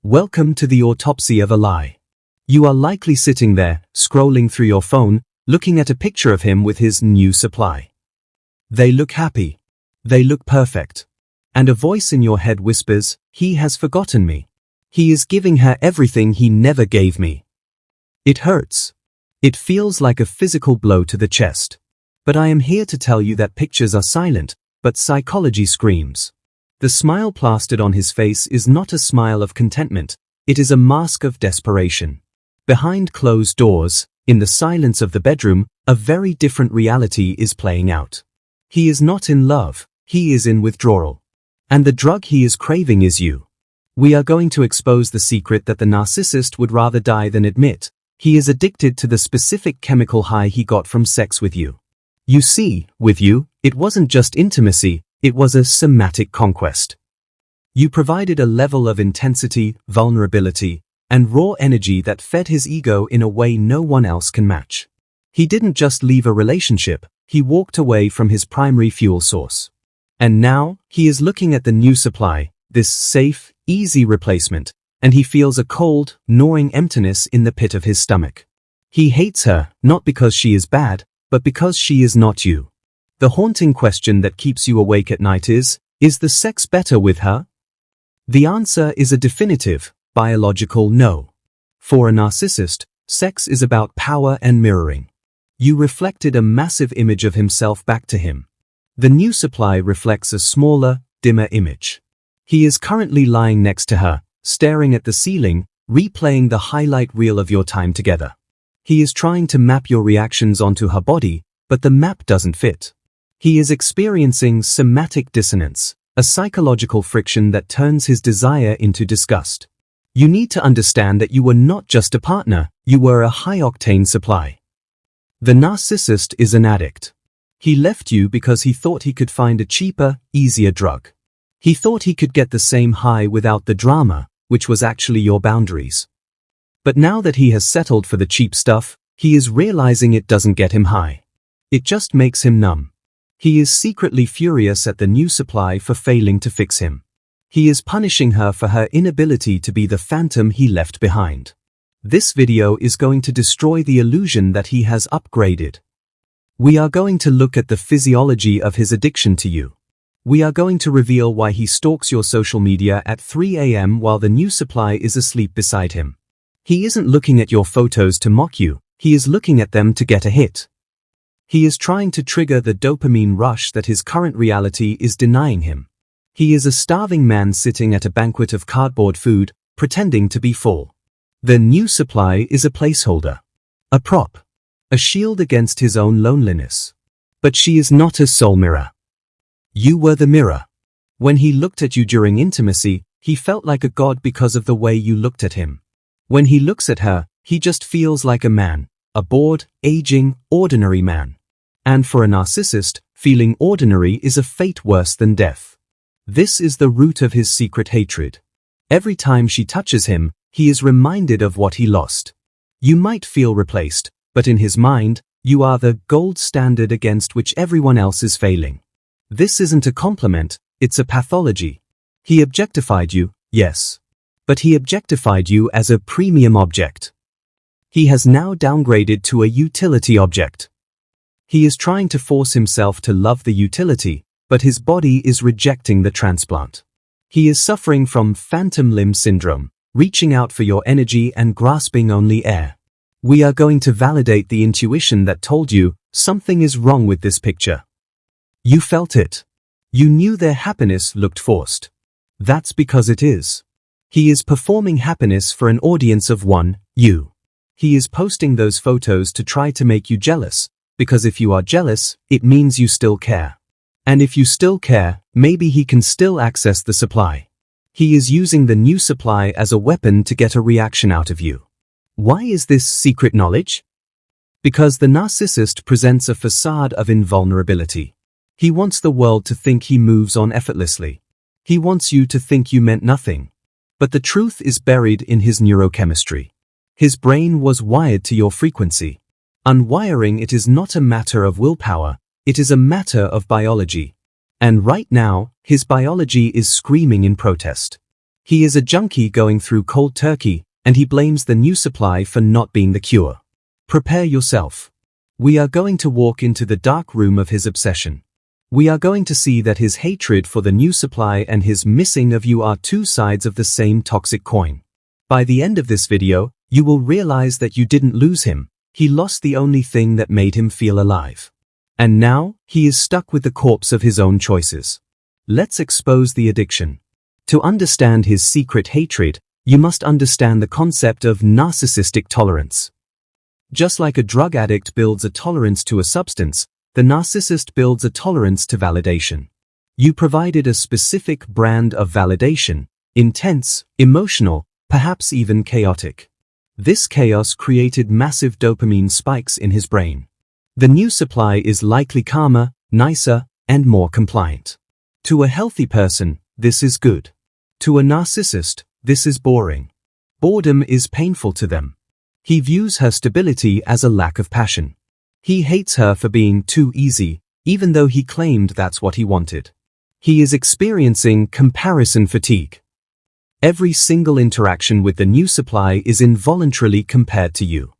Welcome to the autopsy of a lie. You are likely sitting there, scrolling through your phone, looking at a picture of him with his new supply. They look happy. They look perfect. And a voice in your head whispers, "He has forgotten me. He is giving her everything he never gave me." It hurts. It feels like a physical blow to the chest. But I am here to tell you that pictures are silent, but psychology screams. The smile plastered on his face is not a smile of contentment, it is a mask of desperation. Behind closed doors, in the silence of the bedroom, a very different reality is playing out. He is not in love, he is in withdrawal. And the drug he is craving is you. We are going to expose the secret that the narcissist would rather die than admit. He is addicted to the specific chemical high he got from sex with you. You see, with you, it wasn't just intimacy, it was a somatic conquest. You provided a level of intensity, vulnerability, and raw energy that fed his ego in a way no one else can match. He didn't just leave a relationship, he walked away from his primary fuel source. And now, he is looking at the new supply, this safe, easy replacement, and he feels a cold, gnawing emptiness in the pit of his stomach. He hates her, not because she is bad, but because she is not you. The haunting question that keeps you awake at night is the sex better with her? The answer is a definitive, biological no. For a narcissist, sex is about power and mirroring. You reflected a massive image of himself back to him. The new supply reflects a smaller, dimmer image. He is currently lying next to her, staring at the ceiling, replaying the highlight reel of your time together. He is trying to map your reactions onto her body, but the map doesn't fit. He is experiencing somatic dissonance, a psychological friction that turns his desire into disgust. You need to understand that you were not just a partner, you were a high-octane supply. The narcissist is an addict. He left you because he thought he could find a cheaper, easier drug. He thought he could get the same high without the drama, which was actually your boundaries. But now that he has settled for the cheap stuff, he is realizing it doesn't get him high. It just makes him numb. He is secretly furious at the new supply for failing to fix him. He is punishing her for her inability to be the phantom he left behind. This video is going to destroy the illusion that he has upgraded. We are going to look at the physiology of his addiction to you. We are going to reveal why he stalks your social media at 3 a.m. while the new supply is asleep beside him. He isn't looking at your photos to mock you, he is looking at them to get a hit. He is trying to trigger the dopamine rush that his current reality is denying him. He is a starving man sitting at a banquet of cardboard food, pretending to be full. The new supply is a placeholder. A prop. A shield against his own loneliness. But she is not a soul mirror. You were the mirror. When he looked at you during intimacy, he felt like a god because of the way you looked at him. When he looks at her, he just feels like a man, a bored, aging, ordinary man. And for a narcissist, feeling ordinary is a fate worse than death. This is the root of his secret hatred. Every time she touches him, he is reminded of what he lost. You might feel replaced, but in his mind, you are the gold standard against which everyone else is failing. This isn't a compliment, it's a pathology. He objectified you, yes. But he objectified you as a premium object. He has now downgraded to a utility object. He is trying to force himself to love the utility, but his body is rejecting the transplant. He is suffering from phantom limb syndrome, reaching out for your energy and grasping only air. We are going to validate the intuition that told you something is wrong with this picture. You felt it. You knew their happiness looked forced. That's because it is. He is performing happiness for an audience of one, you. He is posting those photos to try to make you jealous. Because if you are jealous, it means you still care. And if you still care, maybe he can still access the supply. He is using the new supply as a weapon to get a reaction out of you. Why is this secret knowledge? Because the narcissist presents a facade of invulnerability. He wants the world to think he moves on effortlessly. He wants you to think you meant nothing. But the truth is buried in his neurochemistry. His brain was wired to your frequency. Unwiring it is not a matter of willpower, it is a matter of biology. And right now, his biology is screaming in protest. He is a junkie going through cold turkey, and he blames the new supply for not being the cure. Prepare yourself. We are going to walk into the dark room of his obsession. We are going to see that his hatred for the new supply and his missing of you are two sides of the same toxic coin. By the end of this video, you will realize that you didn't lose him. He lost the only thing that made him feel alive. And now, he is stuck with the corpse of his own choices. Let's expose the addiction. To understand his secret hatred, you must understand the concept of narcissistic tolerance. Just like a drug addict builds a tolerance to a substance, the narcissist builds a tolerance to validation. You provided a specific brand of validation, intense, emotional, perhaps even chaotic. This chaos created massive dopamine spikes in his brain. The new supply is likely calmer, nicer, and more compliant. To a healthy person, this is good. To a narcissist, this is boring. Boredom is painful to them. He views her stability as a lack of passion. He hates her for being too easy, even though he claimed that's what he wanted. He is experiencing comparison fatigue. Every single interaction with the new supply is involuntarily compared to you.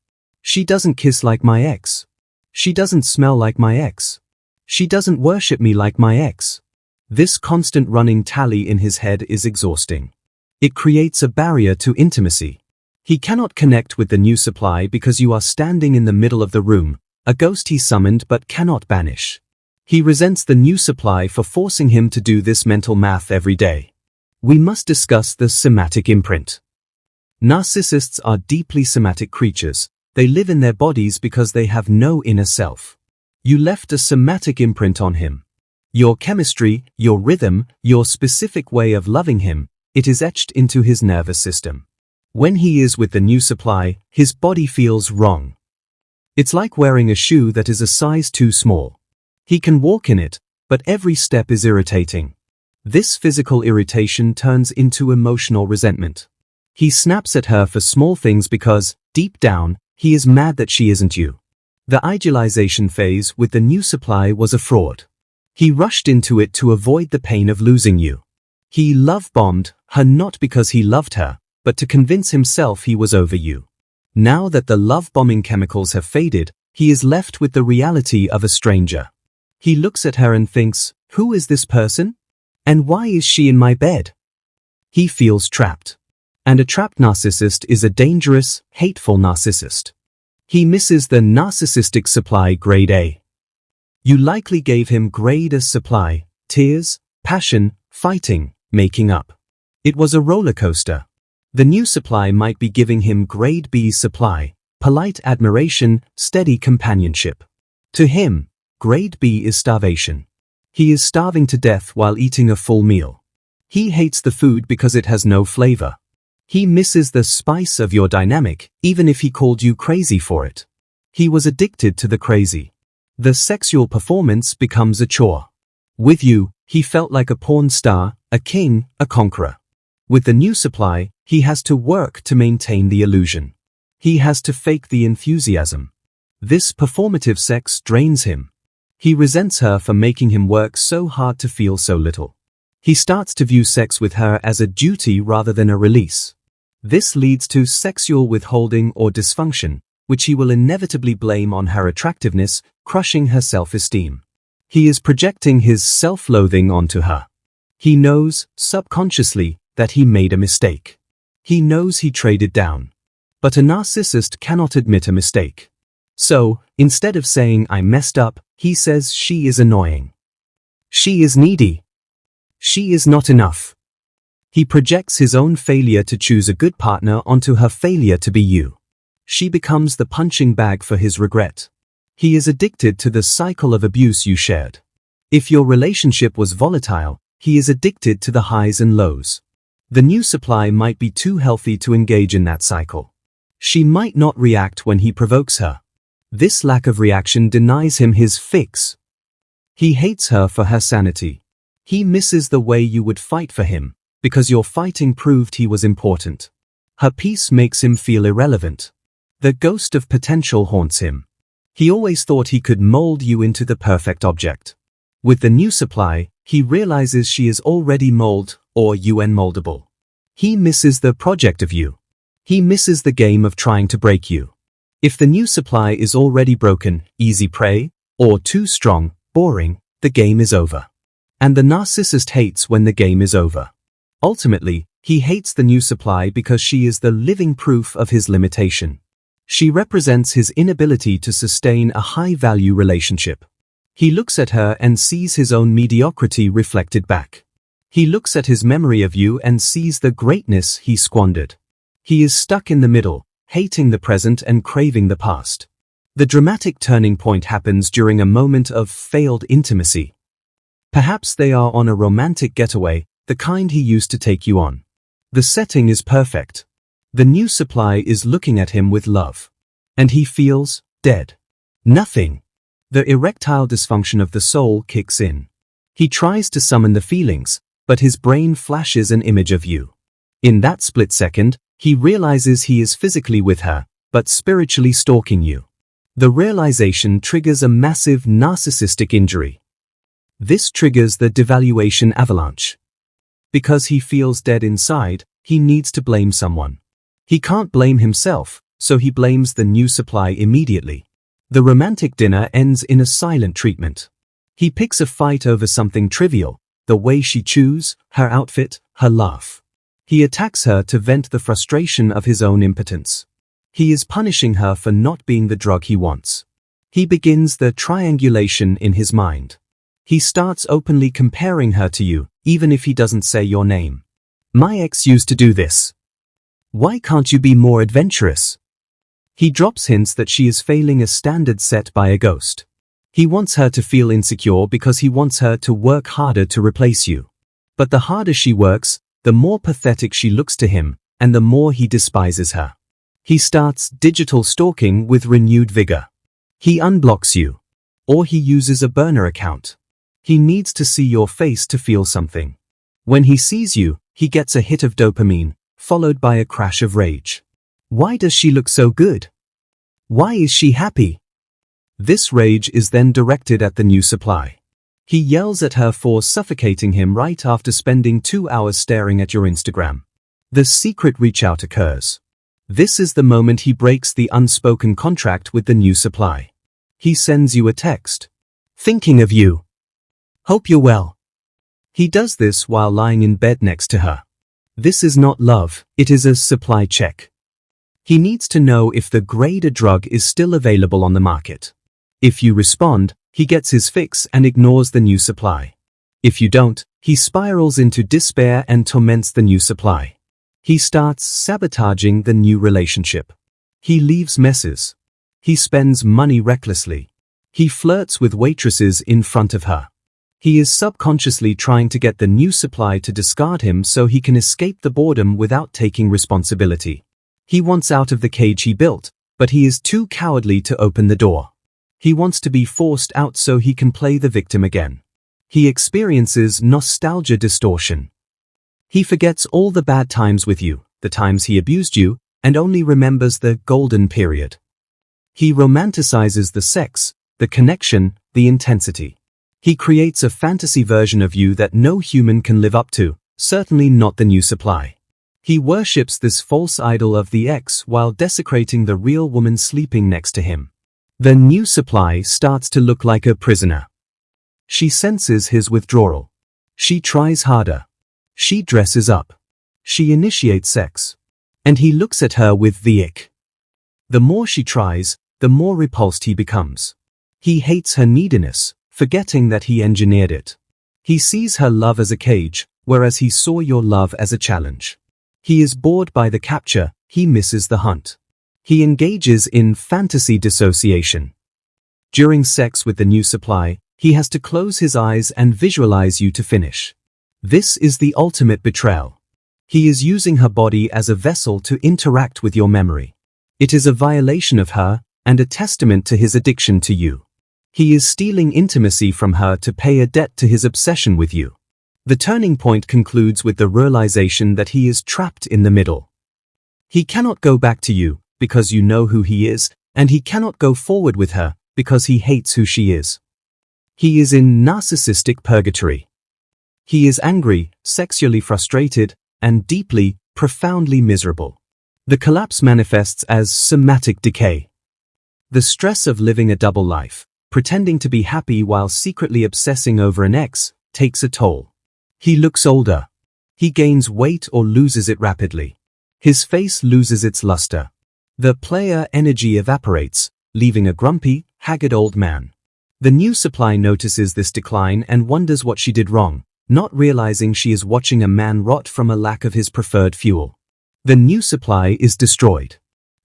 She doesn't kiss like my ex. She doesn't smell like my ex. She doesn't worship me like my ex. This constant running tally in his head is exhausting. It creates a barrier to intimacy. He cannot connect with the new supply because you are standing in the middle of the room, a ghost he summoned but cannot banish. He resents the new supply for forcing him to do this mental math every day. We must discuss the somatic imprint. Narcissists are deeply somatic creatures. They live in their bodies because they have no inner self. You left a somatic imprint on him. Your chemistry, your rhythm, your specific way of loving him, it is etched into his nervous system. When he is with the new supply, his body feels wrong. It's like wearing a shoe that is a size too small. He can walk in it, but every step is irritating. This physical irritation turns into emotional resentment. He snaps at her for small things because, deep down, he is mad that she isn't you. The idealization phase with the new supply was a fraud. He rushed into it to avoid the pain of losing you. He love-bombed her not because he loved her, but to convince himself he was over you. Now that the love-bombing chemicals have faded, he is left with the reality of a stranger. He looks at her and thinks, who is this person? And why is she in my bed? He feels trapped. And a trapped narcissist is a dangerous, hateful narcissist. He misses the narcissistic supply grade A. You likely gave him grade A supply, tears, passion, fighting, making up. It was a roller coaster. The new supply might be giving him grade B supply, polite admiration, steady companionship. To him, grade B is starvation. He is starving to death while eating a full meal. He hates the food because it has no flavor. He misses the spice of your dynamic, even if he called you crazy for it. He was addicted to the crazy. The sexual performance becomes a chore. With you, he felt like a porn star, a king, a conqueror. With the new supply, he has to work to maintain the illusion. He has to fake the enthusiasm. This performative sex drains him. He resents her for making him work so hard to feel so little. He starts to view sex with her as a duty rather than a release. This leads to sexual withholding or dysfunction, which he will inevitably blame on her attractiveness, crushing her self-esteem. He is projecting his self-loathing onto her. He knows, subconsciously, that he made a mistake. He knows he traded down. But a narcissist cannot admit a mistake. So, instead of saying I messed up, he says she is annoying. She is needy. She is not enough. He projects his own failure to choose a good partner onto her failure to be you. She becomes the punching bag for his regret. He is addicted to the cycle of abuse you shared. If your relationship was volatile, he is addicted to the highs and lows. The new supply might be too healthy to engage in that cycle. She might not react when he provokes her. This lack of reaction denies him his fix. He hates her for her sanity. He misses the way you would fight for him, because your fighting proved he was important. Her peace makes him feel irrelevant. The ghost of potential haunts him. He always thought he could mold you into the perfect object. With the new supply, he realizes she is already mold, or unmoldable. He misses the project of you. He misses the game of trying to break you. If the new supply is already broken, easy prey, or too strong, boring, the game is over. And the narcissist hates when the game is over. Ultimately, he hates the new supply because she is the living proof of his limitation. She represents his inability to sustain a high-value relationship. He looks at her and sees his own mediocrity reflected back. He looks at his memory of you and sees the greatness he squandered. He is stuck in the middle, hating the present and craving the past. The dramatic turning point happens during a moment of failed intimacy. Perhaps they are on a romantic getaway, the kind he used to take you on. The setting is perfect. The new supply is looking at him with love. And he feels dead. Nothing. The erectile dysfunction of the soul kicks in. He tries to summon the feelings, but his brain flashes an image of you. In that split second, he realizes he is physically with her, but spiritually stalking you. The realization triggers a massive narcissistic injury. This triggers the devaluation avalanche. Because he feels dead inside, he needs to blame someone. He can't blame himself, so he blames the new supply immediately. The romantic dinner ends in a silent treatment. He picks a fight over something trivial, the way she chews, her outfit, her laugh. He attacks her to vent the frustration of his own impotence. He is punishing her for not being the drug he wants. He begins the triangulation in his mind. He starts openly comparing her to you, even if he doesn't say your name. My ex used to do this. Why can't you be more adventurous? He drops hints that she is failing a standard set by a ghost. He wants her to feel insecure because he wants her to work harder to replace you. But the harder she works, the more pathetic she looks to him, and the more he despises her. He starts digital stalking with renewed vigor. He unblocks you. Or he uses a burner account. He needs to see your face to feel something. When he sees you, he gets a hit of dopamine, followed by a crash of rage. Why does she look so good? Why is she happy? This rage is then directed at the new supply. He yells at her for suffocating him right after spending 2 hours staring at your Instagram. The secret reach out occurs. This is the moment he breaks the unspoken contract with the new supply. He sends you a text. Thinking of you. Hope you're well. He does this while lying in bed next to her. This is not love, it is a supply check. He needs to know if the grade A drug is still available on the market. If you respond, he gets his fix and ignores the new supply. If you don't, he spirals into despair and torments the new supply. He starts sabotaging the new relationship. He leaves messes. He spends money recklessly. He flirts with waitresses in front of her. He is subconsciously trying to get the new supply to discard him so he can escape the boredom without taking responsibility. He wants out of the cage he built, but he is too cowardly to open the door. He wants to be forced out so he can play the victim again. He experiences nostalgia distortion. He forgets all the bad times with you, the times he abused you, and only remembers the golden period. He romanticizes the sex, the connection, the intensity. He creates a fantasy version of you that no human can live up to, certainly not the new supply. He worships this false idol of the ex while desecrating the real woman sleeping next to him. The new supply starts to look like a prisoner. She senses his withdrawal. She tries harder. She dresses up. She initiates sex. And he looks at her with the ick. The more she tries, the more repulsed he becomes. He hates her neediness, forgetting that he engineered it. He sees her love as a cage, whereas he saw your love as a challenge. He is bored by the capture, he misses the hunt. He engages in fantasy dissociation. During sex with the new supply, he has to close his eyes and visualize you to finish. This is the ultimate betrayal. He is using her body as a vessel to interact with your memory. It is a violation of her, and a testament to his addiction to you. He is stealing intimacy from her to pay a debt to his obsession with you. The turning point concludes with the realization that he is trapped in the middle. He cannot go back to you, because you know who he is, and he cannot go forward with her, because he hates who she is. He is in narcissistic purgatory. He is angry, sexually frustrated, and deeply, profoundly miserable. The collapse manifests as somatic decay. The stress of living a double life, pretending to be happy while secretly obsessing over an ex, takes a toll. He looks older. He gains weight or loses it rapidly. His face loses its luster. The player energy evaporates, leaving a grumpy, haggard old man. The new supply notices this decline and wonders what she did wrong, not realizing she is watching a man rot from a lack of his preferred fuel. The new supply is destroyed.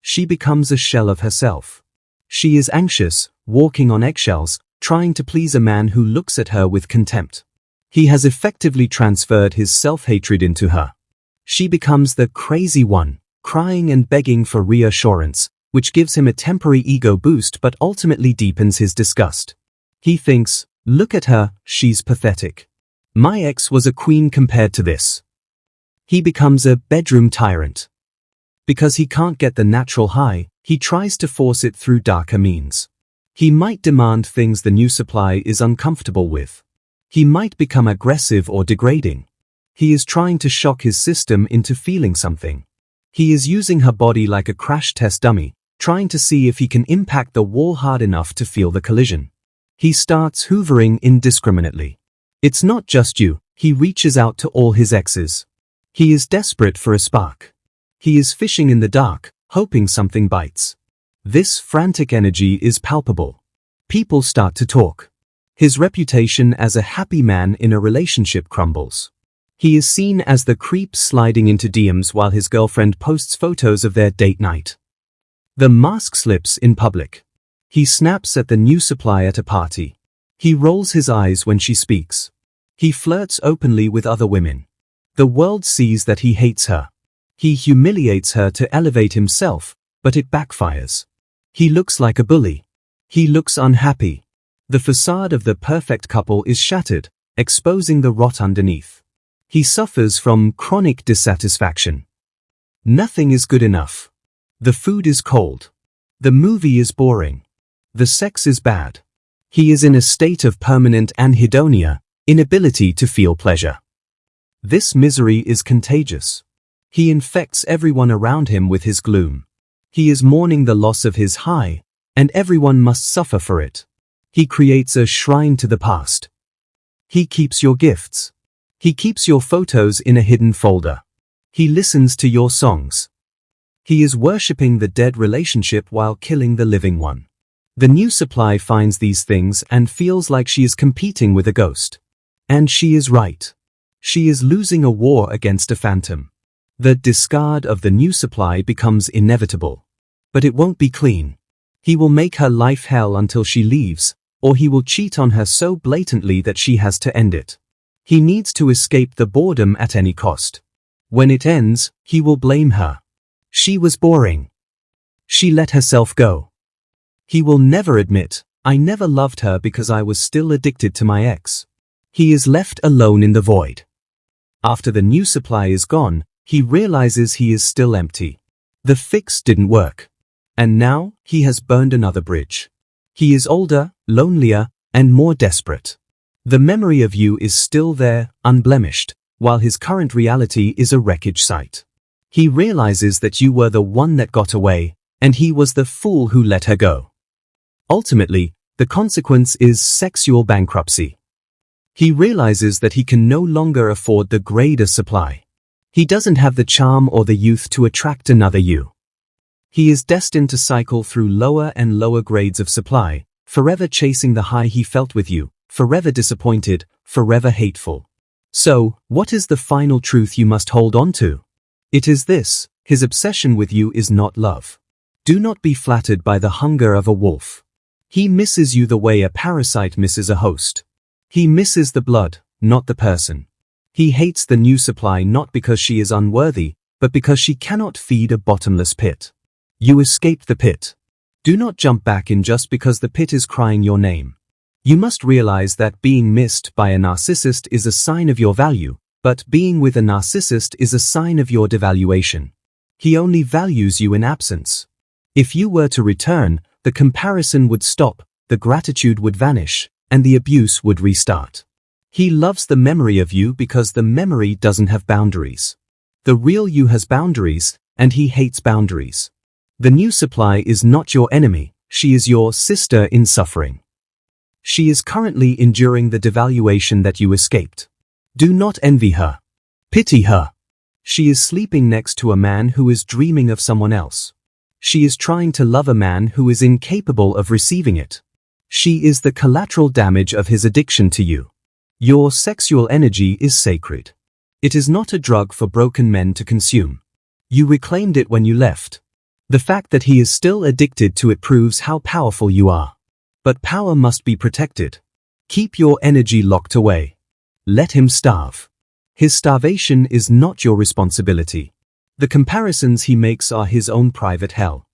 She becomes a shell of herself. She is anxious, walking on eggshells, trying to please a man who looks at her with contempt. He has effectively transferred his self-hatred into her. She becomes the crazy one, crying and begging for reassurance, which gives him a temporary ego boost but ultimately deepens his disgust. He thinks, look at her, she's pathetic. My ex was a queen compared to this. He becomes a bedroom tyrant. Because he can't get the natural high, he tries to force it through darker means. He might demand things the new supply is uncomfortable with. He might become aggressive or degrading. He is trying to shock his system into feeling something. He is using her body like a crash test dummy, trying to see if he can impact the wall hard enough to feel the collision. He starts hoovering indiscriminately. It's not just you, he reaches out to all his exes. He is desperate for a spark. He is fishing in the dark, hoping something bites. This frantic energy is palpable. People start to talk. His reputation as a happy man in a relationship crumbles. He is seen as the creep sliding into DMs while his girlfriend posts photos of their date night. The mask slips in public. He snaps at the new supply at a party. He rolls his eyes when she speaks. He flirts openly with other women. The world sees that he hates her. He humiliates her to elevate himself, but it backfires. He looks like a bully. He looks unhappy. The facade of the perfect couple is shattered, exposing the rot underneath. He suffers from chronic dissatisfaction. Nothing is good enough. The food is cold. The movie is boring. The sex is bad. He is in a state of permanent anhedonia, inability to feel pleasure. This misery is contagious. He infects everyone around him with his gloom. He is mourning the loss of his high, and everyone must suffer for it. He creates a shrine to the past. He keeps your gifts. He keeps your photos in a hidden folder. He listens to your songs. He is worshipping the dead relationship while killing the living one. The new supply finds these things and feels like she is competing with a ghost. And she is right. She is losing a war against a phantom. The discard of the new supply becomes inevitable. But it won't be clean. He will make her life hell until she leaves, or he will cheat on her so blatantly that she has to end it. He needs to escape the boredom at any cost. When it ends, he will blame her. She was boring. She let herself go. He will never admit, I never loved her because I was still addicted to my ex. He is left alone in the void. After the new supply is gone, he realizes he is still empty. The fix didn't work. And now, he has burned another bridge. He is older, lonelier, and more desperate. The memory of you is still there, unblemished, while his current reality is a wreckage site. He realizes that you were the one that got away, and he was the fool who let her go. Ultimately, the consequence is sexual bankruptcy. He realizes that he can no longer afford the greater supply. He doesn't have the charm or the youth to attract another you. He is destined to cycle through lower and lower grades of supply, forever chasing the high he felt with you, forever disappointed, forever hateful. So, what is the final truth you must hold on to? It is this: his obsession with you is not love. Do not be flattered by the hunger of a wolf. He misses you the way a parasite misses a host. He misses the blood, not the person. He hates the new supply not because she is unworthy, but because she cannot feed a bottomless pit. You escaped the pit. Do not jump back in just because the pit is crying your name. You must realize that being missed by a narcissist is a sign of your value, but being with a narcissist is a sign of your devaluation. He only values you in absence. If you were to return, the comparison would stop, the gratitude would vanish, and the abuse would restart. He loves the memory of you because the memory doesn't have boundaries. The real you has boundaries, and he hates boundaries. The new supply is not your enemy, she is your sister in suffering. She is currently enduring the devaluation that you escaped. Do not envy her. Pity her. She is sleeping next to a man who is dreaming of someone else. She is trying to love a man who is incapable of receiving it. She is the collateral damage of his addiction to you. Your sexual energy is sacred. It is not a drug for broken men to consume. You reclaimed it when you left. The fact that he is still addicted to it proves how powerful you are. But power must be protected. Keep your energy locked away. Let him starve. His starvation is not your responsibility. The comparisons he makes are his own private hell.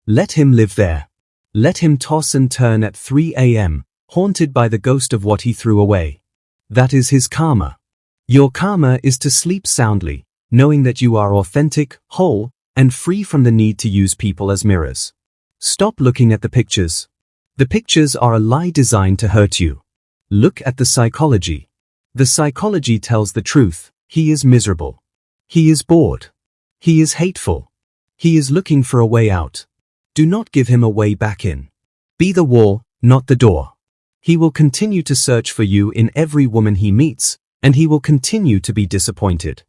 Let him live there. Let him toss and turn at 3 a.m., haunted by the ghost of what he threw away. That is his karma. Your karma is to sleep soundly, knowing that you are authentic, whole, and free from the need to use people as mirrors. Stop looking at the pictures. The pictures are a lie designed to hurt you. Look at the psychology. The psychology tells the truth. He is miserable. He is bored. He is hateful. He is looking for a way out. Do not give him a way back in. Be the wall, not the door. He will continue to search for you in every woman he meets, and he will continue to be disappointed.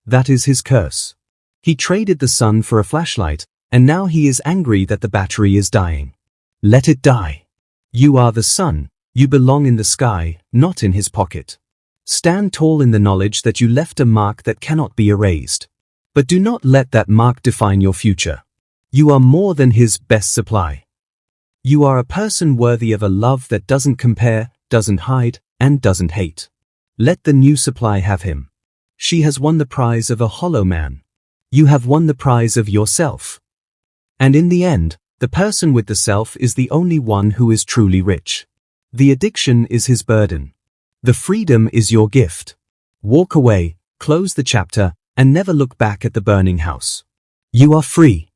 That is his curse. He traded the sun for a flashlight, and now he is angry that the battery is dying. Let it die. You are the sun. You belong in the sky, not in his pocket. Stand tall in the knowledge that you left a mark that cannot be erased. But do not let that mark define your future. You are more than his best supply. You are a person worthy of a love that doesn't compare, doesn't hide, and doesn't hate. Let the new supply have him. She has won the prize of a hollow man. You have won the prize of yourself. And in the end, the person with the self is the only one who is truly rich. The addiction is his burden. The freedom is your gift. Walk away, close the chapter, and never look back at the burning house. You are free.